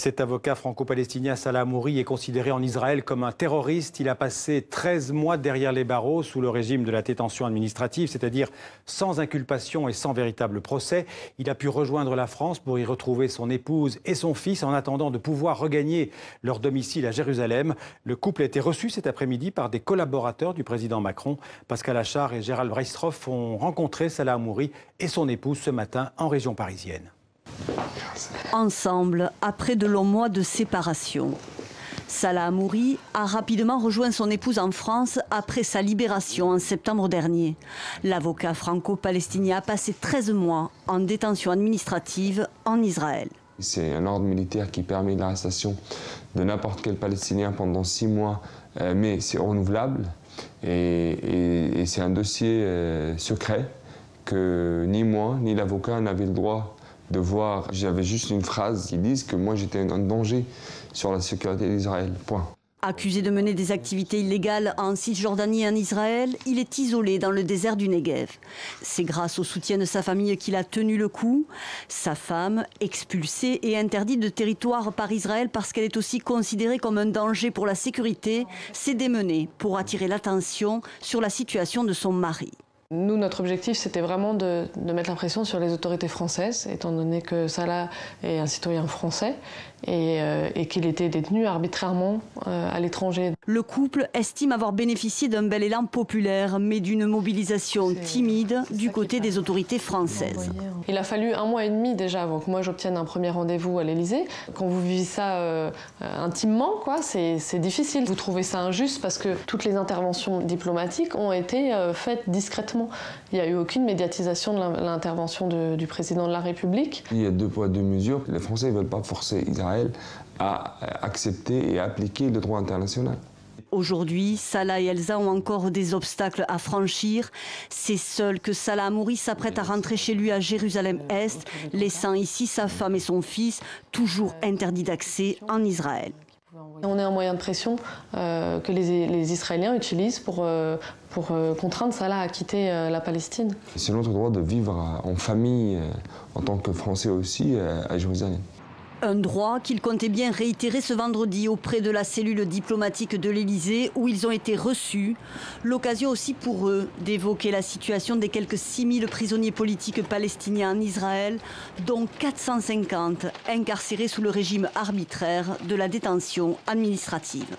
Cet avocat franco-palestinien Salah Hamouri est considéré en Israël comme un terroriste. Il a passé 13 mois derrière les barreaux sous le régime de la détention administrative, c'est-à-dire sans inculpation et sans véritable procès. Il a pu rejoindre la France pour y retrouver son épouse et son fils en attendant de pouvoir regagner leur domicile à Jérusalem. Le couple a été reçu cet après-midi par des collaborateurs du président Macron. Pascal Achard et Gérald Breistrhoff ont rencontré Salah Hamouri et son épouse ce matin en région parisienne. Ensemble, après de longs mois de séparation. Salah Hamouri a rapidement rejoint son épouse en France après sa libération en septembre dernier. L'avocat franco-palestinien a passé 13 mois en détention administrative en Israël. C'est un ordre militaire qui permet l'arrestation de n'importe quel Palestinien pendant 6 mois, mais c'est renouvelable et c'est un dossier secret que ni moi ni l'avocat n'avaient le droit de voir. J'avais juste une phrase qui dit que moi j'étais un danger sur la sécurité d'Israël, point. Accusé de mener des activités illégales en Cisjordanie et en Israël, il est isolé dans le désert du Negev. C'est grâce au soutien de sa famille qu'il a tenu le coup. Sa femme, expulsée et interdite de territoire par Israël parce qu'elle est aussi considérée comme un danger pour la sécurité, s'est démenée pour attirer l'attention sur la situation de son mari. Nous, notre objectif, c'était vraiment de mettre la pression sur les autorités françaises, étant donné que Salah est un citoyen français et qu'il était détenu arbitrairement à l'étranger. Le couple estime avoir bénéficié d'un bel élan populaire, mais d'une mobilisation timide du côté des autorités françaises. Il a fallu 1 mois et demi déjà avant que moi j'obtienne un premier rendez-vous à l'Élysée. Quand vous vivez ça intimement, c'est difficile. Vous trouvez ça injuste parce que toutes les interventions diplomatiques ont été faites discrètement. Il n'y a eu aucune médiatisation de l'intervention du président de la République. Il y a 2 poids 2 mesures. Les Français ne veulent pas forcer Israël à accepter et à appliquer le droit international. Aujourd'hui, Salah et Elsa ont encore des obstacles à franchir. C'est seul que Salah Hamouri s'apprête à rentrer chez lui à Jérusalem-Est, laissant ici sa femme et son fils, toujours interdits d'accès en Israël. On est un moyen de pression que les Israéliens utilisent pour contraindre Salah à quitter la Palestine. C'est notre droit de vivre en famille, en tant que Français aussi, à Jérusalem. Un droit qu'ils comptaient bien réitérer ce vendredi auprès de la cellule diplomatique de l'Élysée où ils ont été reçus. L'occasion aussi pour eux d'évoquer la situation des quelques 6000 prisonniers politiques palestiniens en Israël, dont 450 incarcérés sous le régime arbitraire de la détention administrative.